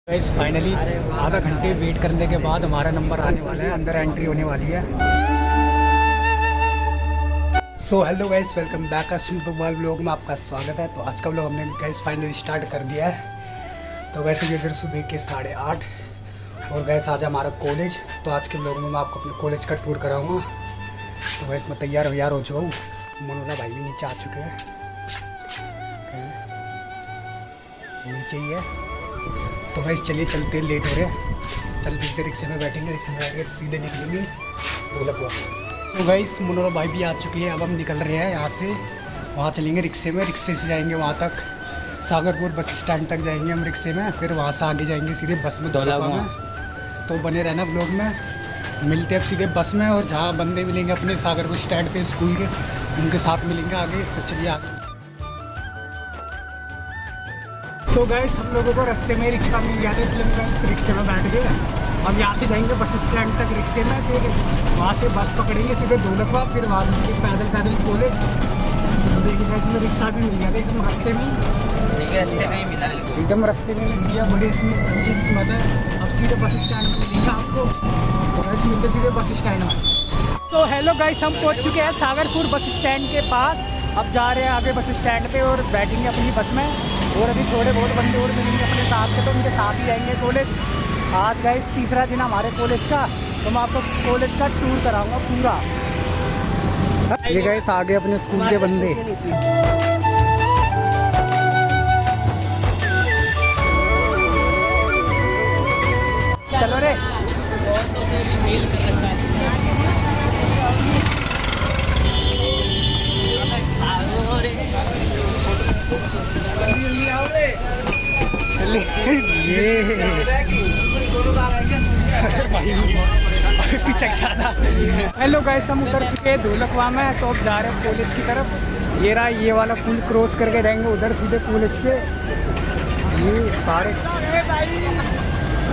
Guys finally आधा घंटे wait करने के बाद हमारा नंबर आने वाला है, अंदर एंट्री होने वाली है। So hello guys, welcome back super vlog में आपका स्वागत है। तो आज का व्लॉग हमने गाइस फाइनली स्टार्ट कर दिया है। तो वैसे ये फिर सुबह के 8:30 और गैस आज हमारा कॉलेज। तो आज के व्लॉग में मैं आपको अपने कॉलेज का टूर कराऊंगा। तो वैसे मैं तैयार हो चुका हूँ। मनोला भाई भी नीचे आ चुके हैं, नीचे ही है। तो वैसे चलिए चलते, लेट हो रहे हैं। चलते रिक्शे में बैठेंगे, रिक्शे में आके सीधे निकलेंगे ढोलक वहाँ। तो गाइस मनोला भाई भी आ चुकी है। अब हम निकल रहे हैं यहाँ से, वहाँ चलेंगे रिक्शे में। रिक्शे से जाएंगे वहाँ तक, सागरपुर बस स्टैंड तक जाएंगे हम रिक्शे में। फिर वहाँ से आगे जाएंगे सीधे बस में ढोलक में। तो बने रहना ब्लॉग में, मिलते हैं सीधे बस में। और जहाँ बंदे मिलेंगे अपने सागरपुर स्टैंड पे स्कूल के, उनके साथ मिलेंगे आगे। तो चलिए आगे। तो गाइस हम लोगों को रास्ते में रिक्शा मिल गया था, इसलिए हम रिक्शे में बैठ गए। अब यहाँ से जाएंगे बस स्टैंड तक रिक्शे में, फिर वहाँ से बस पकड़ेंगे सीधे ढोलकवा, फिर वहाँ से पैदल कॉलेज। तो देखिए गाइस हमें रिक्शा भी मिल गया था एकदम रास्ते में ही मिला, एकदम रास्ते में मिल गया। बड़ी इसमें अच्छी किस्मत है। अब सीधे बस स्टैंड में मिलेंगे आपको। तो गाइस मिलते सीधे बस स्टैंड में। तो हेलो गाइस, हम पहुँच चुके हैं सागरपुर बस स्टैंड के पास। अब जा रहे हैं आगे बस स्टैंड पे और बैठेंगे अपनी बस में। और अभी थोड़े बहुत बंदे और मिलेंगे अपने साथ के, तो उनके साथ ही जाएंगे कॉलेज। आज गाइस तीसरा दिन हमारे कॉलेज का, तो मैं आपको कॉलेज का टूर कराऊंगा पूरा। ये गाइस आगे अपने स्कूल के बंदे। चलो रे। हेलो गाइस, हम उतर चुके हैं ढोलकवा में। तो अब जा रहे हैं कॉलेज की तरफ। ये रहा, ये वाला पुल क्रॉस करके जाएंगे उधर सीधे कॉलेज पे।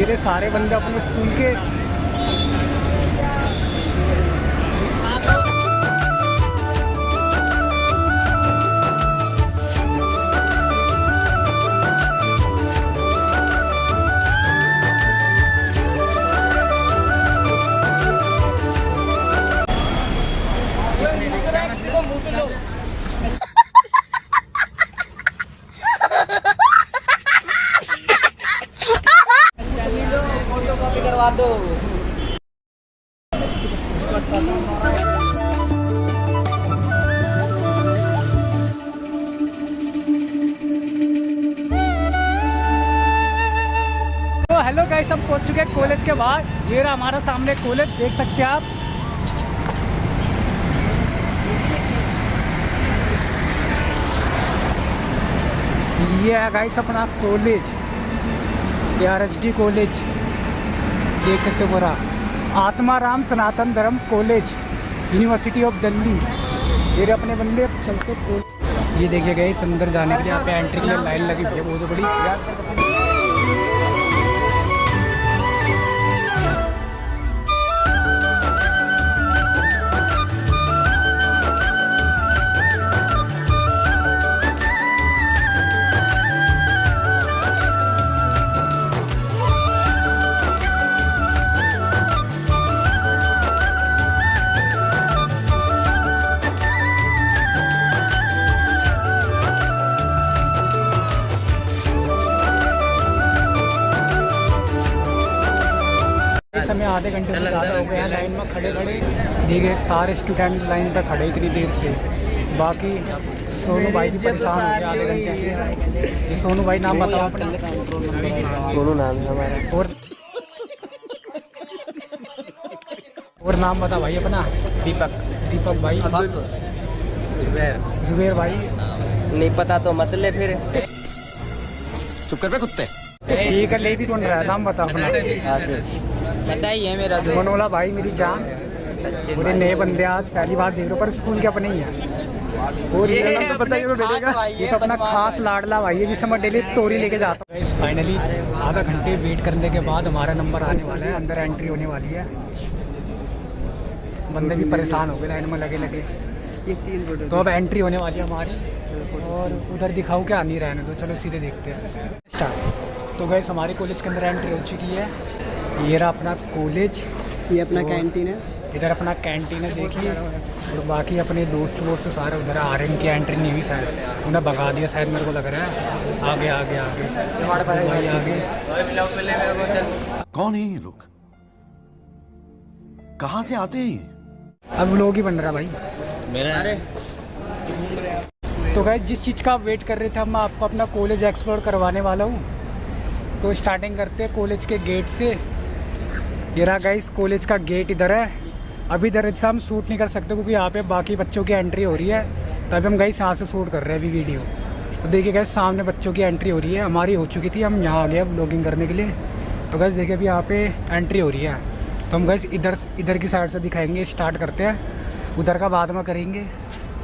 ये सारे बंदे अपने स्कूल के। करवा दो। तो हेलो गाइस, हम पहुंच चुके हैं कॉलेज के बाहर। ये रहा हमारा सामने कॉलेज, देख सकते हैं आप। ये है गाइस अपना कॉलेज, RHD कॉलेज, देख सकते हो पूरा। आत्माराम सनातन धर्म कॉलेज, यूनिवर्सिटी ऑफ दिल्ली। ये अपने बंदे चलते। ये देखिए गए अंदर जाने के लिए यहाँ पे एंट्री के लिए लाइन लगी हुई है बहुत बड़ी। समय आधे घंटे से ज़्यादा हो गया है लाइन में खड़े। देखिए सारे स्टूडेंट लाइन पर खड़े इतनी देर से। बाकी सोनू भाई भी परेशान हो गया आधे घंटे से। ये सोनू भाई, नाम बताओ अपना। सोनू नाम है हमारा। और नाम बता भाई अपना। दीपक भाई। जुबेर भाई। नहीं पता तो मत ले फिर। चुप कर बे कुत्ते। ठीक है, ले भी कौन रहा है, नाम बता अपना। बताइए मेरा मनोला भाई मेरी जान। पूरे नए बंदे आज पहली बार देख रहे हो, पर स्कूल के अपने ही हैं। और ये तो बताइए तो डेलेगा। ये तो अपना खास लाडला भाई है, जिसे मैं डेली तोरी लेके जाता हूँ। फाइनली आधा घंटे वेट करने के बाद हमारा नंबर आने वाला है, अंदर एंट्री होने वाली है। बंदे भी परेशान हो गए लाइन में लगे लगे। तो अब एंट्री होने वाली है हमारी। और उधर दिखाओ क्या नहीं रहने दो, चलो सीधे देखते हैं। स्टार्ट। तो गैस हमारे कॉलेज के अंदर एंट्री हो चुकी है। ये रहा अपना कॉलेज, ये अपना कैंटीन है। इधर अपना कैंटीन है देखिए, और बाकी अपने दोस्त सारे उधर आ रहे हैं। इनकी एंट्री नहीं हुई शायद, उन्हें भगा दिया शायद, मेरे को लग रहा है। आगे आगे आगे आगे। कौन है ये लोग, कहाँ से आते हैं? अब लोग ही बन रहा भाई मेरा। तो गाइस जिस चीज़ का आप वेट कर रहे थे, मैं आपको अपना कॉलेज एक्सप्लोर करवाने वाला हूँ। तो स्टार्टिंग करते हैं कॉलेज के गेट से। ये रहा गाइस कॉलेज का गेट इधर है। अभी इधर से हम शूट नहीं कर सकते क्योंकि यहाँ पे बाकी बच्चों की एंट्री हो रही है, तभी हम गाइस यहाँ से शूट कर रहे हैं अभी वीडियो। तो देखिए गाइस सामने बच्चों की एंट्री हो रही है, हमारी हो चुकी थी, हम यहाँ आ गए व्लॉगिंग करने के लिए। तो गाइस देखिए अभी यहाँ पे एंट्री हो रही है, तो हम गाइस इधर की साइड से दिखाएंगे। स्टार्ट करते हैं, उधर का बाद में करेंगे।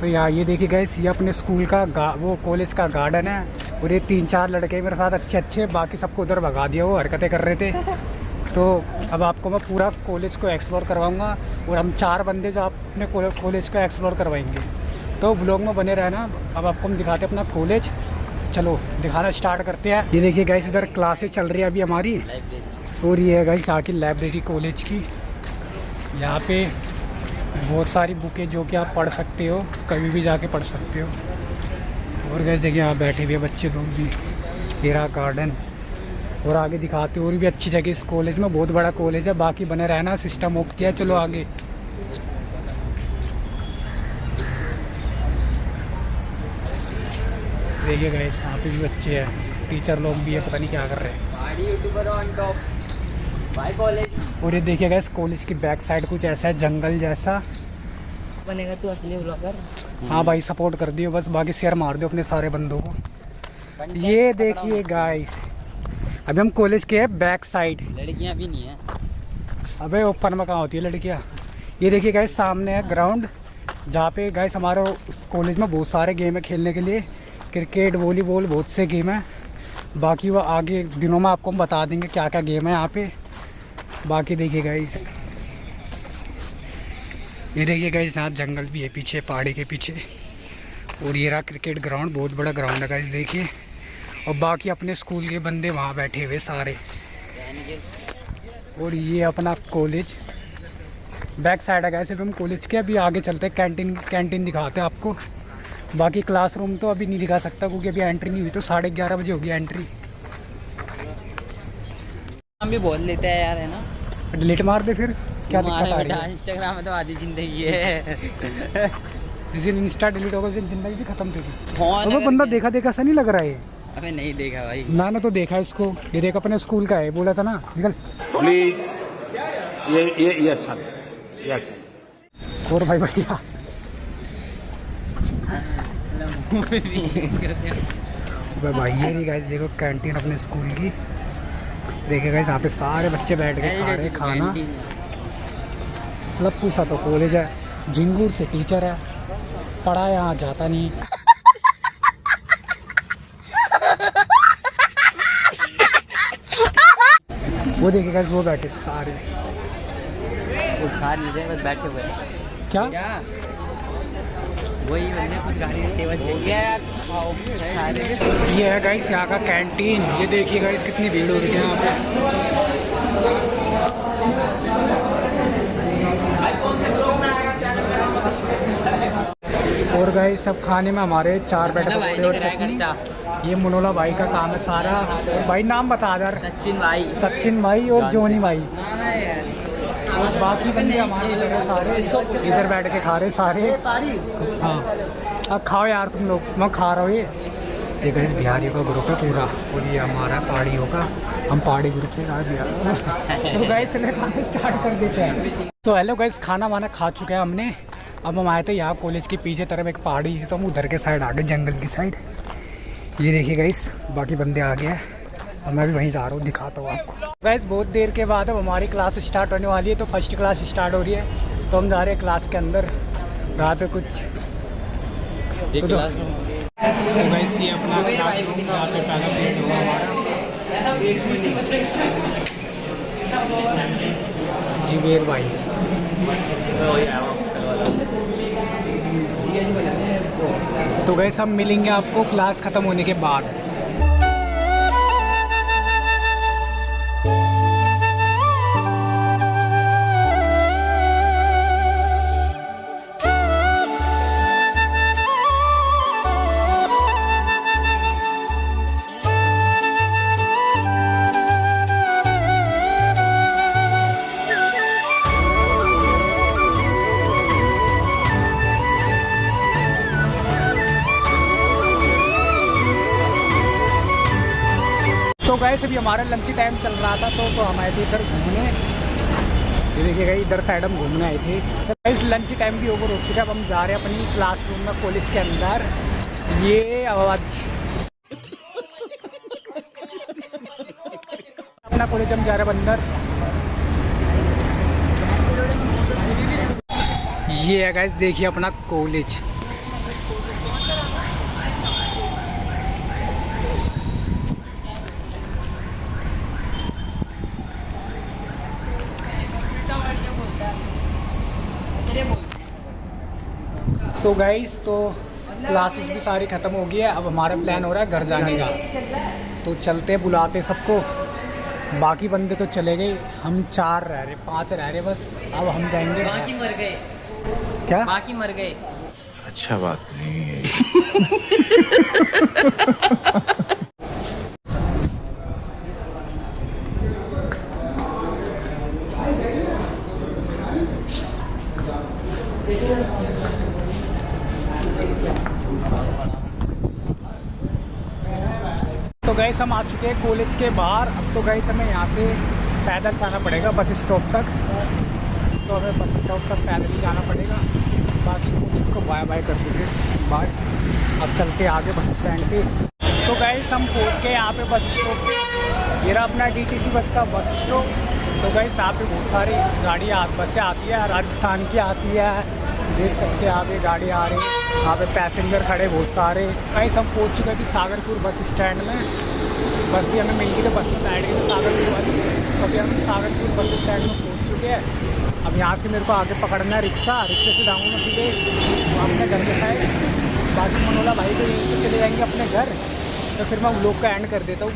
तो यहाँ ये देखिए गाइस, ये अपने स्कूल का वो कॉलेज का गार्डन है, और ये 3-4 लड़के मेरे साथ अच्छे, बाकी सबको उधर भगा दिया, वो हरकतें कर रहे थे। तो अब आपको मैं पूरा कॉलेज को एक्सप्लोर करवाऊंगा, और हम 4 बंदे जो अपने कॉलेज को एक्सप्लोर करवाएंगे। तो व्लॉग में बने रहना। अब आपको हम दिखाते हैं अपना कॉलेज। चलो दिखाना स्टार्ट करते हैं। ये देखिए गाइस इधर क्लासेस चल रही है अभी हमारी, और ये है गाइस आके लाइब्रेरी कॉलेज की। यहाँ पे बहुत सारी बुकें जो कि आप पढ़ सकते हो, कभी भी जाके पढ़ सकते हो। और गाइस देखिए यहाँ बैठे हुए बच्चे लोग भी। ये रहा गार्डन, और आगे दिखाते हो और भी अच्छी जगह इस कॉलेज में। बहुत बड़ा कॉलेज है, बाकी बने रहना, सिस्टम ऑफ किया। चलो आगे। देखिए गाइस यहाँ पे भी बच्चे हैं, टीचर लोग भी है, पता नहीं क्या कर रहे हैं। और ये देखिए गाइस कॉलेज की बैक साइड कुछ ऐसा है, जंगल जैसा बनेगा तू असली व्लॉगर। हाँ भाई सपोर्ट कर दियो बस, बाकी शेयर मार दो अपने सारे बंदों को। ये देखिए गाइस अभी हम कॉलेज के बैक साइड। लड़कियां भी नहीं है। अबे ओपन में कहाँ होती है लड़कियाँ। ये देखिए गाइस सामने है ग्राउंड, जहाँ पे गाइस हमारे कॉलेज में बहुत सारे गेम है खेलने के लिए, क्रिकेट, वॉलीबॉल, बहुत से गेम है। बाकी वो आगे दिनों में आपको हम बता देंगे क्या क्या गेम है यहाँ पे। बाकी देखिए गाइस, ये देखिए गाइस यहाँ जंगल भी है पीछे, पहाड़ी के पीछे। और ये रहा क्रिकेट ग्राउंड, बहुत बड़ा ग्राउंड है गाइस देखिए। और बाकी अपने स्कूल के बंदे वहाँ बैठे हुए सारे। और ये अपना कॉलेज बैक साइड है गाइस अभी हम कॉलेज के। अभी आगे चलते हैं, कैंटीन दिखाते हैं आपको। बाकी क्लासरूम तो अभी नहीं दिखा सकता क्योंकि अभी एंट्री नहीं हुई, तो 11:30 बजे होगी एंट्री। हम भी बोल लेते हैं यार, है ना। डिलीट मार दे फिर, क्या दिक्कत आ रही है। इंस्टाग्राम में तो आधी जिंदगी है। जिस दिन इंस्टा डिलीट होगा उस दिन जिंदगी भी खत्म थी। फोन वो बंदा देखा सा नहीं लग रहा है। अबे नहीं देखा भाई, मैंने तो देखा इसको। ये देख अपने स्कूल का है, बोला था ना। निकल प्लीज, ये अच्छा नहीं, ये अच्छा। और भाई बढ़िया। भाई ये नहीं गाइस देखो कैंटीन अपने स्कूल की। देखिए गाइस यहाँ पे सारे बच्चे बैठ के खा रहे खाना। लप्पू सा तो कॉलेज है, झिंगूर से टीचर है, पढ़ा यहाँ जाता नहीं। वो देखिए गाइस वो बैठे सारे, कुछ खा नहीं रहे, बस बैठे हुए हैं। क्या वही बंदे कुछ गाड़ी में टेबल चाहिए यार। ये है गाइस यहाँ का कैंटीन। ये देखिए गाइस कितनी भीड़ हो रही है यहाँ पे। और गाइस सब खाने में हमारे 4 बैठ पकौड़े और चटनी। ये मुनोला भाई का काम है सारा। और भाई नाम बता दर। सचिन भाई और जोनी भाई। और बाकी बंदे हमारे लगे सारे इधर बैठ के खा रहे सारे। हाँ अब खाओ यार तुम लोग, मैं खा रहा हूँ। ये गाइस बिहारियों का ग्रुप है पूरा, और ये हमारा पहाड़ियों का, हम पहाड़ी ग्रुप से बिहार। तो गाइस चले खाना स्टार्ट कर देते हैं। तो हेलो गाइस, खाना वाना खा चुके हैं हमने। अब हम आए थे यहाँ कॉलेज के पीछे तरफ एक पहाड़ी है, तो हम उधर के साइड आ गए, जंगल की साइड। ये देखिए गाइस बाकी बंदे आ गए हैं और मैं भी वहीं जा रहा हूँ, दिखाता हूँ आपको। गाइस बहुत देर के बाद अब हमारी क्लास स्टार्ट होने वाली है। तो फर्स्ट क्लास स्टार्ट हो रही है, तो हम जा रहे हैं क्लास के अंदर। यहाँ पे कुछ तो गाइस ये अपना क्लास रूम, जहाँ पे पहला पीरियड हुआ हमारा। जीवेर भाई तो गाइस हम मिलेंगे आपको क्लास ख़त्म होने के बाद। गाइस अभी हमारा लंच टाइम चल रहा था तो हम आए थे इधर घूमने। ये देखिएगा इधर साइड हम घूमने आए थे। तो गाइस लंच टाइम भी ओवर हो चुका है। अब हम जा रहे हैं अपनी क्लासरूम में कॉलेज के अंदर। ये आवाज़ अपना कॉलेज हम जा रहे हैं अंदर। ये है गाइस देखिए अपना कॉलेज। तो गाइस तो क्लासेस भी सारी ख़त्म हो गई है। अब हमारा प्लान हो रहा है घर जाने का। तो चलते बुलाते सबको। बाकी बंदे तो चले गए, हम 4 रह रहे, 5 रह रहे बस। अब हम जाएंगे। बाकी मर गए। क्या? बाकी मर गए। अच्छा बात नहीं है। तो गाइस हम आ चुके हैं कॉलेज के बाहर। अब तो गाइस हमें यहाँ से पैदल जाना पड़ेगा बस स्टॉप तक। तो हमें बस स्टॉप तक पैदल ही जाना पड़ेगा। बाकी कॉलेज को बाय बाय कर दीजिए, बाय। अब चलते आगे बस स्टैंड पे। तो गाइस हम पहुँच गए यहाँ पे बस स्टॉप पे। ये रहा अपना DTC बस का बस स्टॉप। तो गाइस यहाँ पे बहुत सारी गाड़ियाँ बसें आती है, राजस्थान की आती है। देख सकते हैं आप ये गाड़ी आ रही है। यहाँ पे पैसेंजर खड़े बहुत सारे। गाइस हम पहुँच चुके थे सागरपुर बस स्टैंड में। बस भी हमें मिल गई, तो बस में बैठ गए थे सागरपुर वाली। तो अभी हम सागरपुर बस स्टैंड में पहुँच चुके हैं। अब यहाँ से मेरे को आगे पकड़ना है रिक्शा। रिक्शे से जाऊँगा मैं सीधे अपने घर के साइड। बाकी मनोला भाई तो यहीं से चले जाएंगे अपने घर। तो फिर मैं व्लॉग का एंड कर देता हूँ।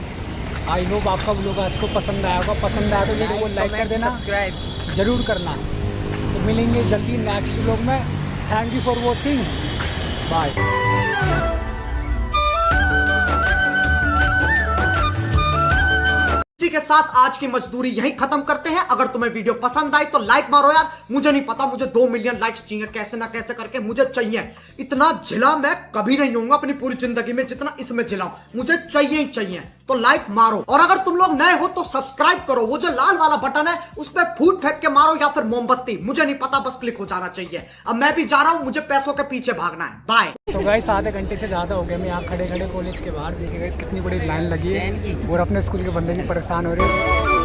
आई होप आपका व्लॉग आज को पसंद आया होगा। पसंद आया तो वीडियो को लाइक कर देना, सब्सक्राइब ज़रूर करना। तो मिलेंगे जल्दी नेक्स्ट व्लॉग में। Thank you for watching, bye. इसी के साथ आज की मजदूरी यहीं खत्म करते हैं। अगर तुम्हें वीडियो पसंद आई तो लाइक मारो यार। मुझे नहीं पता, मुझे 2 मिलियन लाइक्स चाहिए, कैसे ना कैसे करके मुझे चाहिए। इतना झिला मैं कभी नहीं होऊंगा अपनी पूरी जिंदगी में जितना इसमें झिलाऊं। मुझे चाहिए ही चाहिए। तो लाइक मारो, और अगर तुम लोग नए हो तो सब्सक्राइब करो। वो जो लाल वाला बटन है उस पर फूट फेंक के मारो या फिर मोमबत्ती, मुझे नहीं पता, बस क्लिक हो जाना चाहिए। अब मैं भी जा रहा हूं, मुझे पैसों के पीछे भागना है। बाय। तो गाइस आधे घंटे से ज़्यादा हो गया मैं यहाँ खड़े खड़े कॉलेज के बाहर। देखिए गाइस कितनी बड़ी लाइन लगी है और अपने स्कूल के बंदे भी परेशान हो रहे हैं।